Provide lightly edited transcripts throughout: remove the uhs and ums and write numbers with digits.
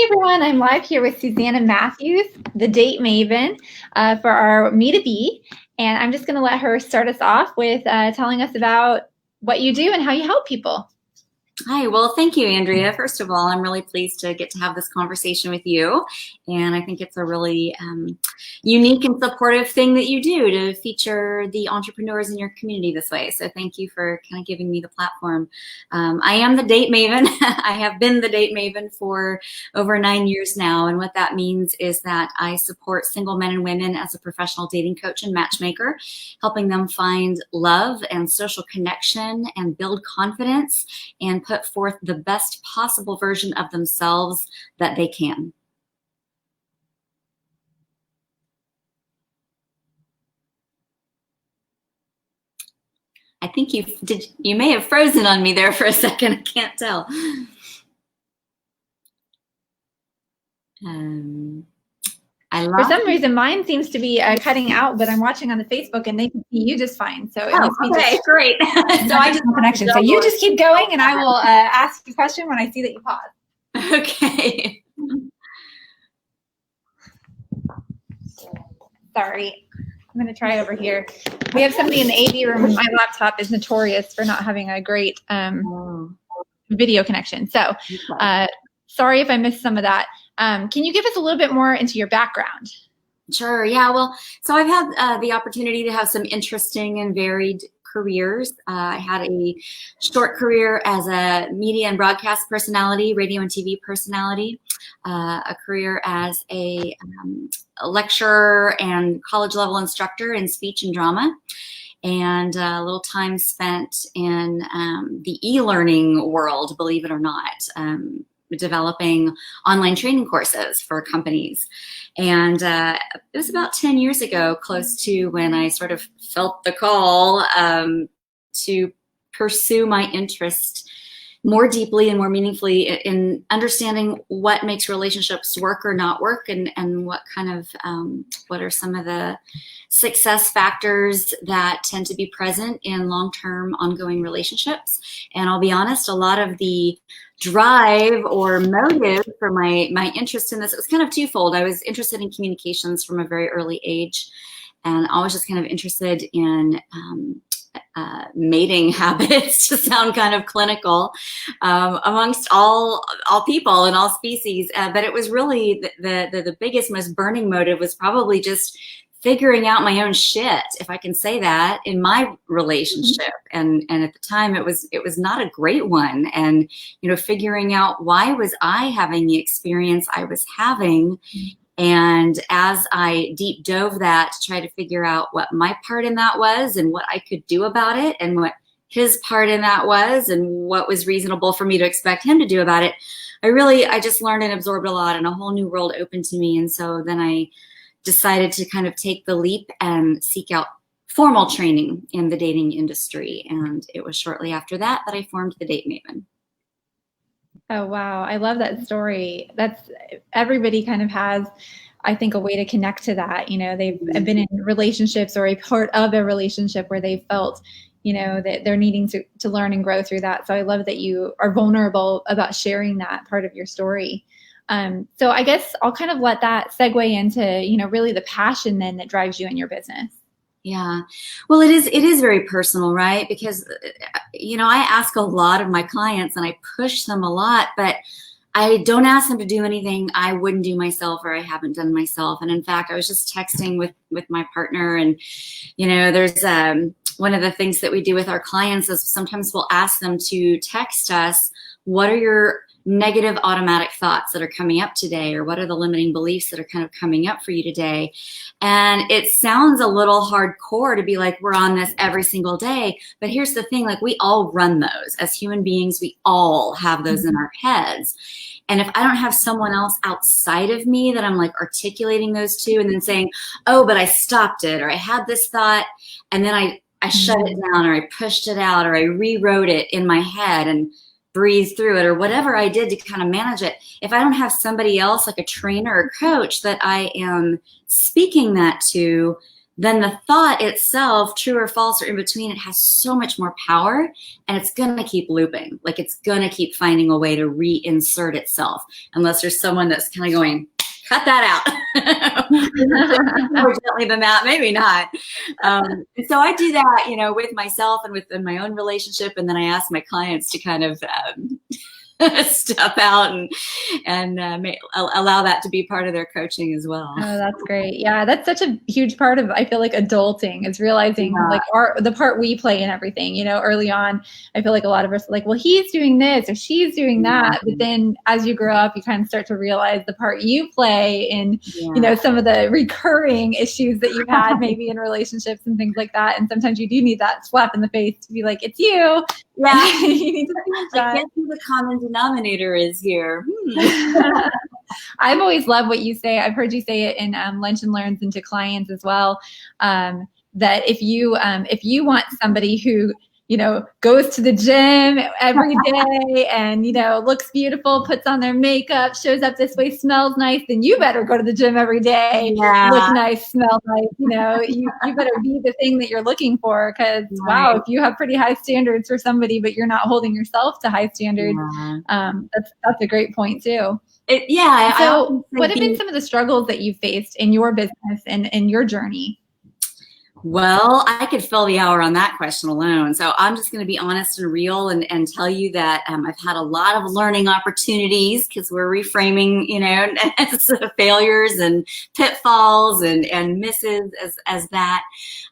everyone, I'm live here with Suzanna Mathews, the Date Maven, for our Me to Be, and I'm just going to let her start us off with telling us about what you do and how you help people. Hi, well, thank you, Andrea. First of all, I'm really pleased to get to have this conversation with you, and I think it's a really unique and supportive thing that you do to feature the entrepreneurs in your community this way. So thank you for kind of giving me the platform. I am the Date Maven. I have been the Date Maven for over 9 years now, and what that means is that I support single men and women as a professional dating coach and matchmaker, helping them find love and social connection and build confidence and put forth the best possible version of themselves that they can. I think you may have frozen on me there for a second. I can't tell. For some reason, mine seems to be cutting out, but I'm watching on the Facebook and they can see you just fine. So okay, great. So I just connection. So you just keep going, and I will ask a question when I see that you pause. Okay. Sorry, I'm going to try over here. We have somebody in the AV room. My laptop is notorious for not having a great video connection. So sorry if I missed some of that. Can you give us a little bit more into your background? Sure. Yeah. Well, so I've had the opportunity to have some interesting and varied careers. I had a short career as a media and broadcast personality, radio and TV personality, a career as a lecturer and college level instructor in speech and drama, and a little time spent in the e-learning world, believe it or not. Developing online training courses for companies. And it was about 10 years ago, close to when I sort of felt the call to pursue my interest more deeply and more meaningfully in understanding what makes relationships work or not work, and what kind of what are some of the success factors that tend to be present in long-term ongoing relationships. And I'll be honest, a lot of the drive or motive for my interest in this, it was kind of twofold. I was interested in communications from a very early age, and I was just kind of interested in mating habits, to sound kind of clinical, amongst all people and all species. But it was really the biggest, most burning motive was probably just figuring out my own shit, if I can say that, in my relationship. And at the time it was not a great one. And, you know, figuring out why was I having the experience I was having. And as I deep dove that to try to figure out what my part in that was and what I could do about it, and what his part in that was, and what was reasonable for me to expect him to do about it, I just learned and absorbed a lot, and a whole new world opened to me. And so then I decided to kind of take the leap and seek out formal training in the dating industry. And it was shortly after that I formed the Date Maven. Oh, wow. I love that story. Everybody kind of has, I think, a way to connect to that. You know, they've been in relationships or a part of a relationship where they felt, you know, that they're needing to learn and grow through that. So I love that you are vulnerable about sharing that part of your story. So I guess I'll kind of let that segue into, you know, really the passion then that drives you in your business. Yeah, well, it is very personal, right? Because, you know, I ask a lot of my clients and I push them a lot, but I don't ask them to do anything I wouldn't do myself or I haven't done myself. And in fact, I was just texting with my partner, and, you know, there's one of the things that we do with our clients is sometimes we'll ask them to text us, what are your negative automatic thoughts that are coming up today, or what are the limiting beliefs that are kind of coming up for you today? And it sounds a little hardcore to be like, we're on this every single day. But here's the thing, like, we all run those as human beings. We all have those in our heads. And if I don't have someone else outside of me that I'm like articulating those to, and then saying, oh, but I stopped it, or I had this thought, and then I shut it down, or I pushed it out, or I rewrote it in my head and breathe through it, or whatever I did to kind of manage it. If I don't have somebody else, like a trainer or coach, that I am speaking that to, then the thought itself, true or false or in between, it has so much more power, and it's going to keep looping. Like, it's going to keep finding a way to reinsert itself, unless there's someone that's kind of going, cut that out. More gently than that, maybe not. So I do that, you know, with myself and within my own relationship. And then I ask my clients to kind of step out and allow that to be part of their coaching as well. Oh, that's great. Yeah, that's such a huge part of, I feel like, adulting is realizing like the part we play in everything. You know, early on, I feel like a lot of us are like, well, he's doing this or she's doing that. But then as you grow up, you kind of start to realize the part you play in, you know, some of the recurring issues that you've had maybe in relationships and things like that. And sometimes you do need that slap in the face to be like, it's you. Yeah. You need to I guess who the common denominator is here. I've always loved what you say. I've heard you say it in Lunch and Learns and to clients as well. That if you want somebody who, you know, goes to the gym every day and, you know, looks beautiful, puts on their makeup, shows up this way, smells nice, then you better go to the gym every day, look nice, smell nice. You know, you better be the thing that you're looking for, because wow, if you have pretty high standards for somebody, but you're not holding yourself to high standards, that's a great point too. So what have been some of the struggles that you faced in your business and in your journey? Well, I could fill the hour on that question alone. So I'm just going to be honest and real and tell you that I've had a lot of learning opportunities, because we're reframing, you know, failures and pitfalls and misses as that.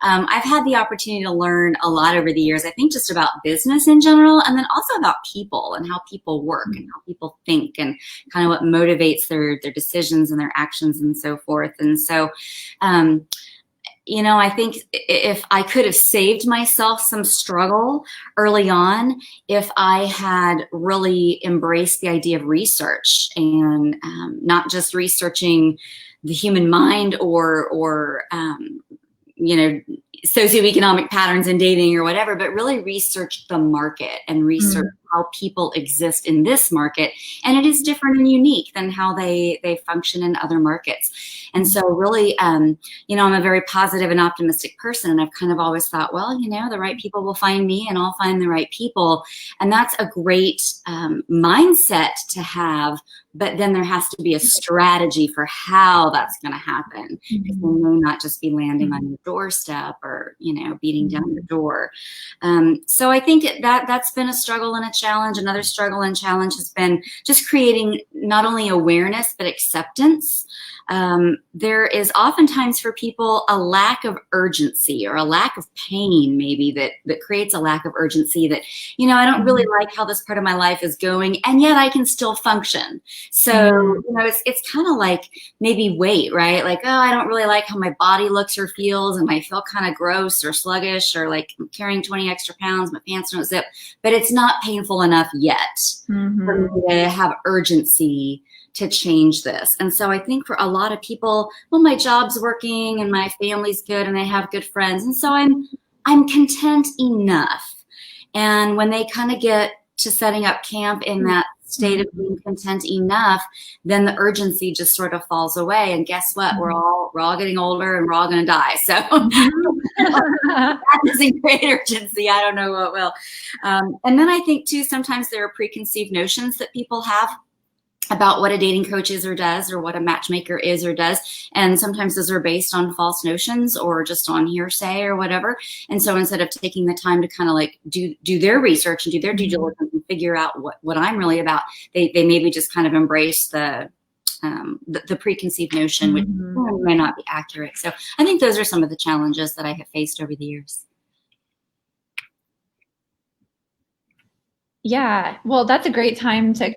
I've had the opportunity to learn a lot over the years, I think, just about business in general, and then also about people and how people work and how people think and kind of what motivates their decisions and their actions and so forth. And so, you know, I think if I could have saved myself some struggle early on, if I had really embraced the idea of research and not just researching the human mind or you know, socioeconomic patterns in dating or whatever, but really research the market and research how people exist in this market. And it is different and unique than how they function in other markets. And so really, you know, I'm a very positive and optimistic person. And I've kind of always thought, well, you know, the right people will find me and I'll find the right people. And that's a great mindset to have. But then there has to be a strategy for how that's going to happen. Because they may not just be landing on your doorstep or, you know, beating down your door. So I think that's been a struggle and a challenge. Another struggle and challenge has been just creating not only awareness, but acceptance. There is oftentimes for people a lack of urgency or a lack of pain, maybe that creates a lack of urgency that, you know, I don't really like how this part of my life is going, and yet I can still function. So, you know, it's kind of like maybe weight, right? Like, oh, I don't really like how my body looks or feels, and I feel kind of gross or sluggish, or like I'm carrying 20 extra pounds, my pants don't zip, but it's not painful enough yet for me to have urgency to change this. And so I think for a lot of people, well, my job's working and my family's good and I have good friends. And so I'm content enough. And when they kind of get to setting up camp in that state of being content enough, then the urgency just sort of falls away. And guess what? We're all getting older and we're all going to die. So that doesn't create urgency. I don't know what will. And then I think too, sometimes there are preconceived notions that people have about what a dating coach is or does, or what a matchmaker is or does. And sometimes those are based on false notions or just on hearsay or whatever. And so instead of taking the time to kind of like do their research and do their due diligence and figure out what I'm really about, they maybe just kind of embrace the preconceived notion, which may not be accurate. So I think those are some of the challenges that I have faced over the years. Yeah, well, that's a great time to,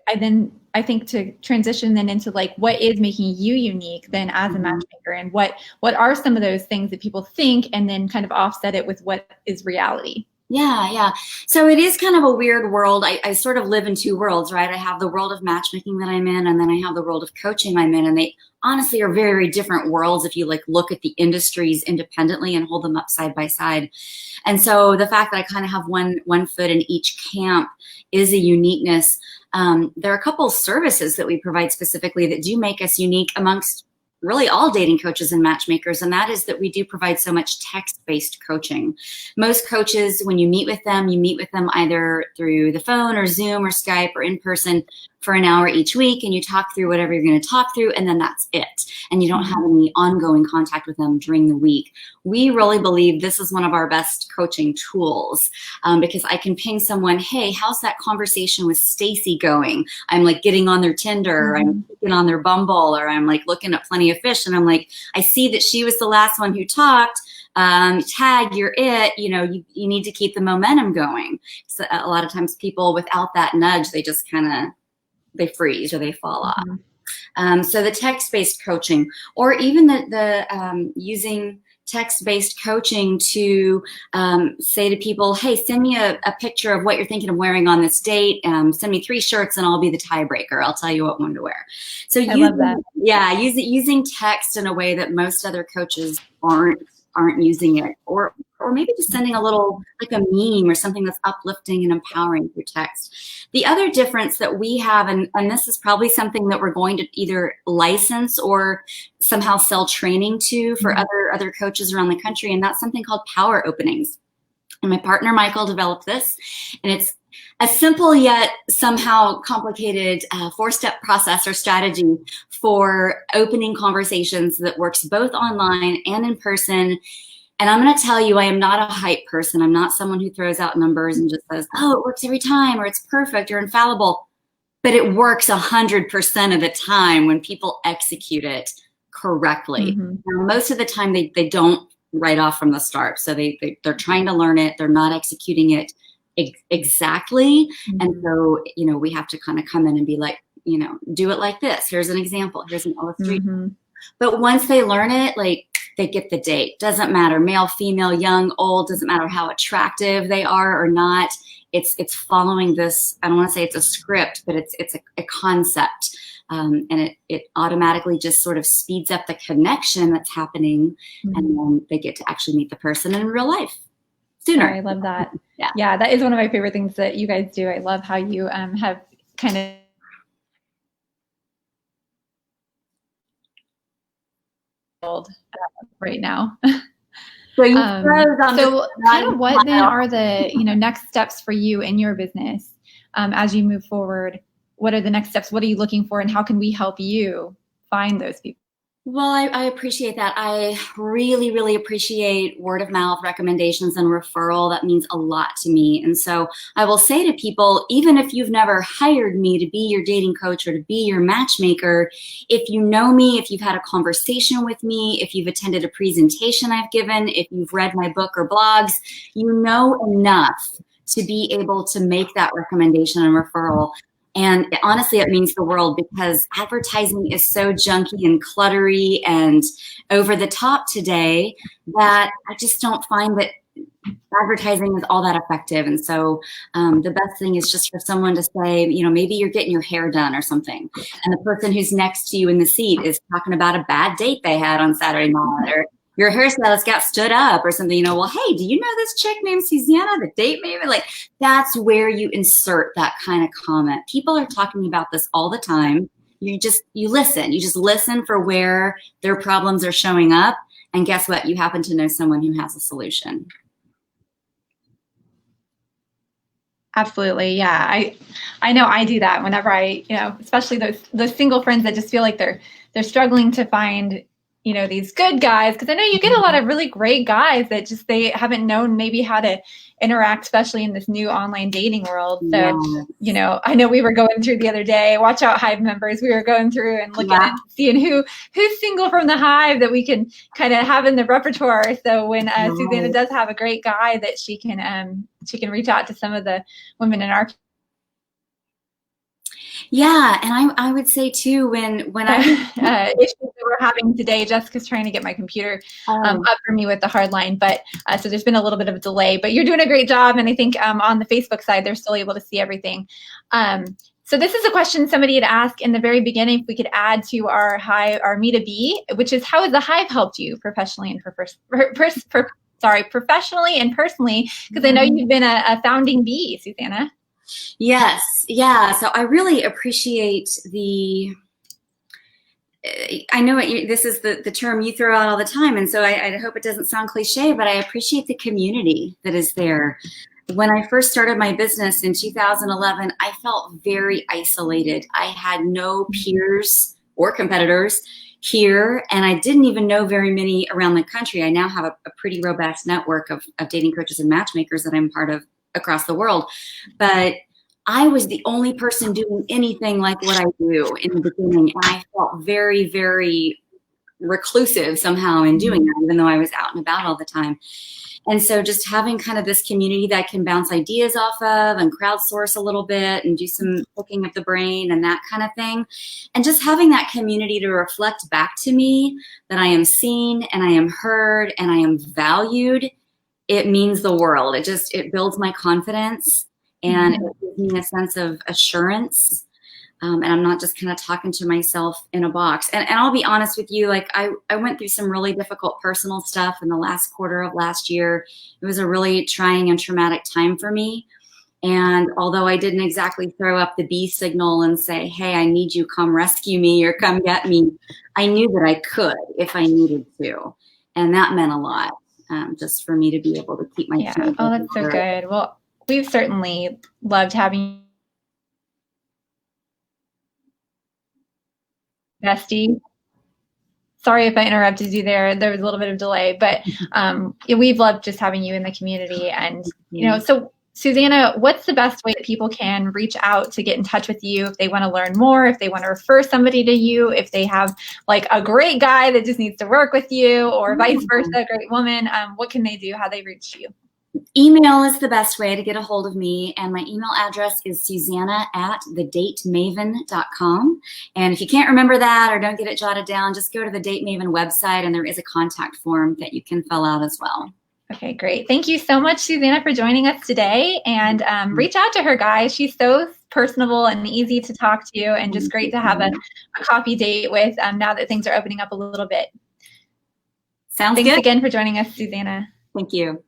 I think to transition then into like, what is making you unique then as a matchmaker, and what are some of those things that people think, and then kind of offset it with what is reality? Yeah. So it is kind of a weird world. I sort of live in two worlds, right? I have the world of matchmaking that I'm in, and then I have the world of coaching I'm in. And they honestly are very, very different worlds if you like look at the industries independently and hold them up side by side. And so the fact that I kind of have one foot in each camp is a uniqueness. There are a couple of services that we provide specifically that do make us unique amongst really all dating coaches and matchmakers, and that is that we do provide so much text-based coaching. Most coaches, when you meet with them either through the phone or Zoom or Skype or in person for an hour each week, and you talk through whatever you're going to talk through, and then that's it. And you don't have any ongoing contact with them during the week. We really believe this is one of our best coaching tools, because I can ping someone, hey, how's that conversation with Stacy going? I'm like getting on their Tinder, or I'm looking on their Bumble, or I'm like looking at Plenty of Fish, and I'm like, I see that she was the last one who talked. Tag, you're it. You know, you need to keep the momentum going. So a lot of times people without that nudge, they just they freeze or they fall off. So the text-based coaching, or even the using text-based coaching to say to people, hey, send me a picture of what you're thinking of wearing on this date. Send me 3 shirts and I'll be the tiebreaker. I'll tell you what one to wear. So I love that. Yeah, using text in a way that most other coaches aren't using it, or maybe just sending a little, like a meme or something that's uplifting and empowering through text. The other difference that we have, and this is probably something that we're going to either license or somehow sell training to for other coaches around the country, and that's something called power openings. And my partner Michael developed this, and it's a simple yet somehow complicated 4-step process or strategy for opening conversations that works both online and in person. And I'm going to tell you, I am not a hype person. I'm not someone who throws out numbers and just says, oh, it works every time, or it's perfect, or infallible. But it works 100% of the time when people execute it correctly. Now, most of the time, they don't right off from the start. So they're trying to learn it. They're not executing it exactly. And so, you know, we have to kind of come in and be like, you know, do it like this. Here's an example. Here's an illustration. But once they learn it, like, they get the date. Doesn't matter, male, female, young, old, doesn't matter how attractive they are or not. It's following this, I don't want to say it's a script, but it's a concept. And it automatically just sort of speeds up the connection that's happening. And then they get to actually meet the person in real life sooner. I love that. Yeah, that is one of my favorite things that you guys do. I love how you have kind of right now. So kind of what then are the next steps for you in your business as you move forward? What are the next steps? What are you looking for, and how can we help you find those people? Well, I appreciate that. I really, really appreciate word of mouth recommendations and referral. That means a lot to me. And so I will say to people, even if you've never hired me to be your dating coach or to be your matchmaker, if you know me, if you've had a conversation with me, if you've attended a presentation I've given, if you've read my book or blogs, you know enough to be able to make that recommendation and referral. And honestly, it means the world, because advertising is so junky and cluttery and over the top today that I just don't find that advertising is all that effective. And so the best thing is just for someone to say, maybe you're getting your hair done or something, and the person who's next to you in the seat is talking about a bad date they had on Saturday night, or your hairstylist got stood up or something, well, hey, do you know this chick named Suzanna, the date Maven? Like, that's where you insert that kind of comment. People are talking about this all the time. You listen. You just listen for where their problems are showing up. And guess what? You happen to know someone who has a solution. Absolutely. Yeah. I know I do that whenever especially those single friends that just feel like they're struggling to find these good guys, because I know you get a lot of really great guys that just they haven't known maybe how to interact, especially in this new online dating world. So, I know we were going through the other day, watch out Hive members, we were going through and looking at seeing who's single from the Hive that we can kind of have in the repertoire. So when Suzanna does have a great guy, that she can reach out to some of the women in our. Yeah, and I would say too, when I issues that we're having today, Jessica's trying to get my computer up for me with the hard line, but so there's been a little bit of a delay. But you're doing a great job, and I think on the Facebook side they're still able to see everything. So this is a question somebody had asked in the very beginning, if we could add to our Hive, our Me to Be, which is, how has the Hive helped you professionally and professionally and personally? Because I know you've been a founding bee, Suzanna. Yes. Yeah. So I really appreciate the I know this is the term you throw out all the time, and so I hope it doesn't sound cliche, but I appreciate the community that is there. When I first started my business in 2011, I felt very isolated. I had no peers or competitors here, and I didn't even know very many around the country. I now have a pretty robust network of dating coaches and matchmakers that I'm part of across the world. But I was the only person doing anything like what I do in the beginning, and I felt very, very reclusive somehow in doing that, even though I was out and about all the time. And so just having kind of this community that I can bounce ideas off of and crowdsource a little bit and do some picking of the brain and that kind of thing. And just having that community to reflect back to me that I am seen and I am heard and I am valued, it means the world. It builds my confidence and it gives me a sense of assurance. And I'm not just kind of talking to myself in a box. And I'll be honest with you, like I went through some really difficult personal stuff in the last quarter of last year. It was a really trying and traumatic time for me. And although I didn't exactly throw up the B signal and say, hey, I need you, come rescue me or come get me, I knew that I could if I needed to. And that meant a lot, just for me to be able to keep my team. Oh, that's so good. Well, we've certainly loved having you. Bestie. Sorry if I interrupted you there. There was a little bit of delay, but we've loved just having you in the community. And, so Suzanna, what's the best way that people can reach out to get in touch with you if they want to learn more, if they want to refer somebody to you, if they have like a great guy that just needs to work with you or vice versa, a great woman, what can they do? How they reach you? Email is the best way to get a hold of me, and my email address is susanna@thedatemaven.com. And if you can't remember that or don't get it jotted down, just go to the Date Maven website, and there is a contact form that you can fill out as well. Okay, great. Thank you so much, Suzanna, for joining us today. And reach out to her, guys. She's so personable and easy to talk to, and just great to have a coffee date with now that things are opening up a little bit. Sounds good. Thanks again for joining us, Suzanna. Thank you.